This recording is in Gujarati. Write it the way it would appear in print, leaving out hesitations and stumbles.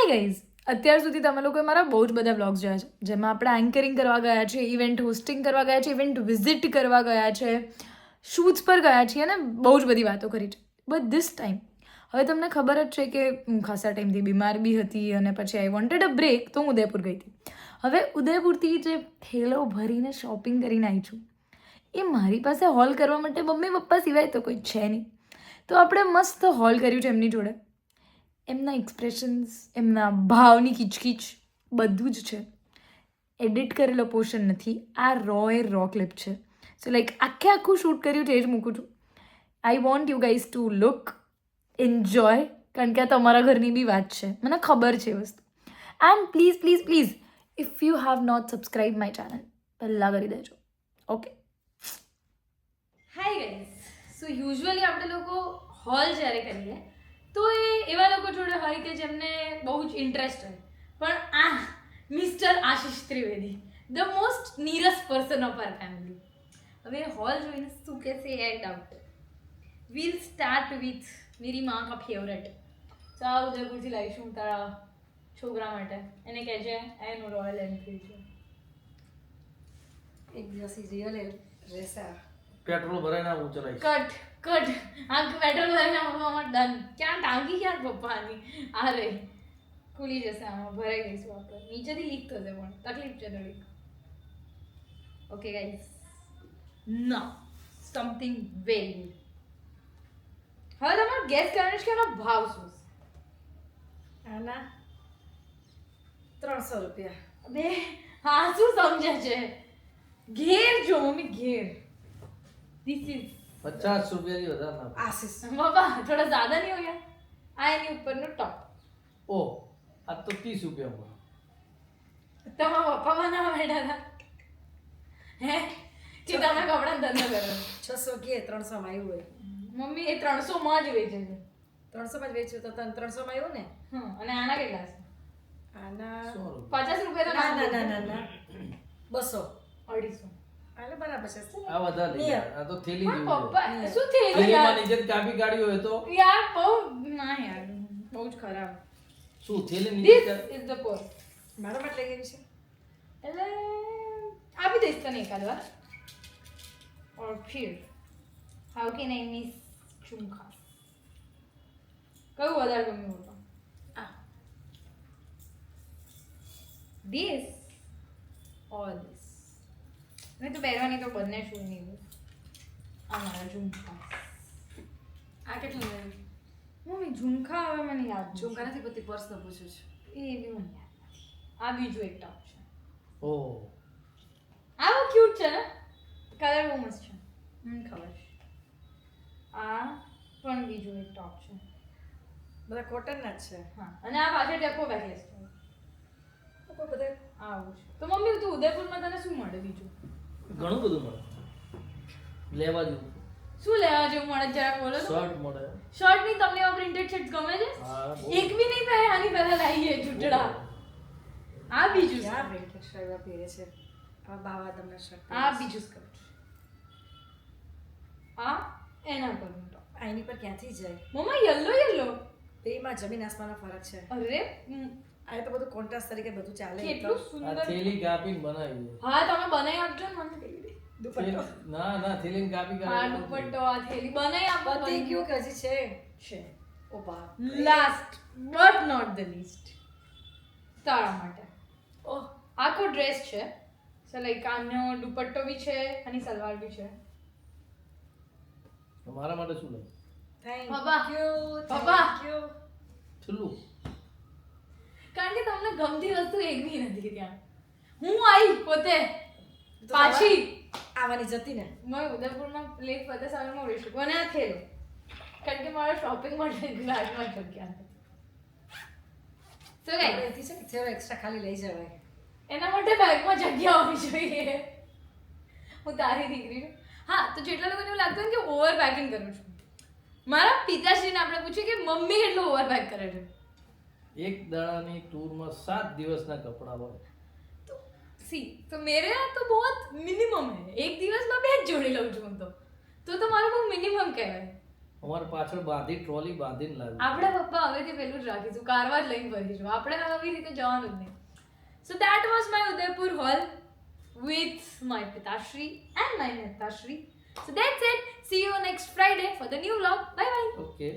હાય ગાઈઝ, અત્યાર સુધી તમે લોકોએ મારા બહુ જ બધા વ્લોગ્સ જોયા છે જેમાં આપણે એન્કરિંગ કરવા ગયા છે, ઇવેન્ટ હોસ્ટિંગ કરવા ગયા છે, ઇવેન્ટ વિઝિટ કરવા ગયા છે, શૂટ્સ પર ગયા છીએ અને બહુ જ બધી વાતો કરી છે. બટ ધીસ ટાઈમ હવે તમને ખબર જ છે કે હું ખાસા ટાઈમથી બીમાર બી હતી અને પછી આઈ વોન્ટેડ અ બ્રેક, તો હું ઉદયપુર ગઈ હતી. હવે ઉદયપુરથી જે થેલો ભરીને શોપિંગ કરીને આવી છું એ મારી પાસે હોલ કરવા માટે મમ્મી પપ્પા સિવાય તો કોઈ છે નહીં. તો આપણે મસ્ત હોલ કર્યું છે એમની જોડે. એમના એક્સપ્રેશન્સ, એમના ભાવની કિચકિચ બધું જ છે. એડિટ કરેલો પોર્શન નથી, આ રો ક્લિપ છે. સો લાઈક આખું શૂટ કર્યું છે એ જ મૂકું છું. I want you guys to look, enjoy, કારણ કે આ તમારા ઘરની બી વાત છે, મને ખબર છે એ વસ્તુ. And please please please if you have not subscribe my channel, પહેલાં કરી દેજો. Okay, hi guys. So usually આપણે લોકો હોલ જ્યારે કરીએ તો એ એવા લોકો જોડે હોય કે જેમને બહુ જ ઇન્ટરેસ્ટ હોય, પણ આ mister Ashish Trivedi, the most nearest person of our family. હવે હોલ જોઈને શું કહેશે એ ડાઉટ. વીલ સ્ટાર્ટ વિથ મેરી માં કા ફેવરેટ. ચાલ ઉદયપુરથી લાવીશું તારા છોકરા માટે, એને કહેજે એનું રોયલ એનફિલ્ડ છે. એક દિવસ રિયલ રહેશે. પેટ્રોલ ભરાઈને હું ચલાવીશ. કટ આ પેટ્રોલ ભરાઈને આમાં ડન. ક્યાં ટાંકી ક્યાં પપ્પાની આ રે ખુલી જશે, આમાં ભરાઈ ગઈશું આપણે. નીચેથી લીક થશે પણ તકલીફ છે થોડી. ઓકે ગાઈઝ, નાઉ સમથિંગ વેરી ગુડ. હવે તમારે ગેસ કરવાનો છે કે એનો ભાવ શું છે. આના 300 રૂપિયા. બે હા શું સમજે છે? ઘેર જો મમ્મી, ઘેર. ધીસ ઇઝ 50 રૂપિયાથી વધારે ના. આશીષ બાબા થોડા જ્યાદા નહીં હોય આ એની ઉપરનું ટોપ. ઓ આ તો 30 રૂપિયામાં. તમારા પપ્પા બનાવવા બેઠા હતા હે કે તમે કપડા ધંધો કરો? 600 કે 300 માં આવ્યું હોય. મમ્મી એ 300 માં જ વેચે છે. 300 માં જ વેચ્યું તો તને 300 માં આવ્યું ને. અને આના કેટલા છે? આના 100 50 રૂપિયા તો રૂપિયા. ના ના ના ના ના 200. 250. આલે બરાબર છે. આ વધારે લઈ જાય. આ તો થેલી પણ જેવું છે. પપ્પા શું થેલી થેલીમાં યાર? નીચે કાપી કાઢ્યું હોય તો યાર બહુ ના યાર, બહુ જ ખરાબ. શું થેલી This નીચે is the cost. મારા માટે લઈ ગઈ છે. એટલે આપી દઈશ તને એકાદ વાર. ઓર ફિર હાઉ કેન આઈ મિસ ઝુમકા? કયું વધારે ગમ્યું હતું? આ This or this? મેં તો પહેરવાની તો બંને શું નહીં. આ મારા ઝુમકા. આ કેટલું લેવું? મમ્મી ઝુમકા હવે મને યાદ નથી. ઝુમકા નથી બધી પર્સનો પૂછું છું. એ બી મને યાદ નથી. આ બીજું એક ટોપ છે. ઓહ આ બહુ ક્યુટ છે ને, કલર બહુ મસ્ત છે, મને ખબર છે. આ પણ બીજું એક ટોપ છે. બધા કોટનના જ છે. હા, અને આ પાછળ ટેપો બેકલેસ છે. ઉપર બધા આવું છે. તો મમ્મી તું ઉદયપુરમાં તને શું મળે બીજું? ઘણું બધું મળે. લેવા જેવું શું લેવા જેવું મળે જરા બોલો તો. શર્ટ મળે. શર્ટ ની તમને આ પ્રિન્ટેડ શર્ટ્સ ગમે છે? હા બહુ. એક બી નહીં પહેરે, આની પહેલા લાવીએ ચૂંટડા. આ બીજું છે. ક્યાં પ્રિન્ટેડ શર્ટ પહેરે છે. આ બાવા તમને શર્ટ. આ બીજું સ્કર્ટ. આ એના પરનું ટોપ. આ એની પર ક્યાંથી જાય? મમ્મા યલો. બેમાં જમીન આસમાનનો ફરક છે. અરે આ તો બધું કોન્ટ્રાસ્ટ તરીકે બધું ચાલે. કેટલું આ સુંદર. થેલી કાપીને બનાવી છે. હા તમે બનાવી આપજો ને મને કહી દે. દુપટ્ટો ના થેલીને કાપી આ કાઢી દુપટ્ટો, આ થેલી બનાવી આપો. બધી કયું કે હજી છે. છે. ઓ બાપ. Last but not the least, તારા માટે ઓહ આખો ડ્રેસ છે. સો લાઈક આનો દુપટ્ટો બી છે અને સલવાર બી છે. મારા માટે શું લે? થેન્ક પપ્પા. યુ. પપ્પા. યુ. છેલ્લું કારણ કે તમને ગમતી વસ્તુ એક બી નથી ત્યાં. હું આવી પોતે પાછી આવવાની જતી ને. મેં ઉદયપુરમાં લેક ફતેહ સાગરમાં રહી શકું અને આ થેલો, કારણ કે મારા શોપિંગ માટે ગ્લાસમાં જગ્યા નથી. સો ગાઈસ, એથી છે કે થેલો એક્સ્ટ્રા ખાલી લઈ જવાય. એના માટે બેગમાં જગ્યા હોવી જોઈએ. હું તારી દીકરી છું. હા, તો જેટલા લોકોને એવું લાગતું હોય ને કે ઓવર પેકિંગ કરું છું, મારા પિતાશ્રીને આપણે પૂછીએ કે મમ્મી કેટલું ઓવર પેક કરે છે. એક દાડાની ટૂરમાં 7 દિવસના કપડાં હોય. तो सी तो मेरे यहाँ तो बहुत मिनिमम है. एक દિવસમાં બે જ જોડી લઉં છું હું તો મારું બહુ મિનિમમ કહેવાય. અમારે પાછળ બાંધી ટ્રોલી બાંધીને લાવી આપણા પપ્પા હવેથી પેલું જ રાખીશું કારવા જ લઈને ફરીશું આપણે આવી રીતે જવાનું જ નહીં so that was my Udaipur haul with my Pitashri and my Netashri. So that's it. See you next Friday for the new vlog. Bye bye. Okay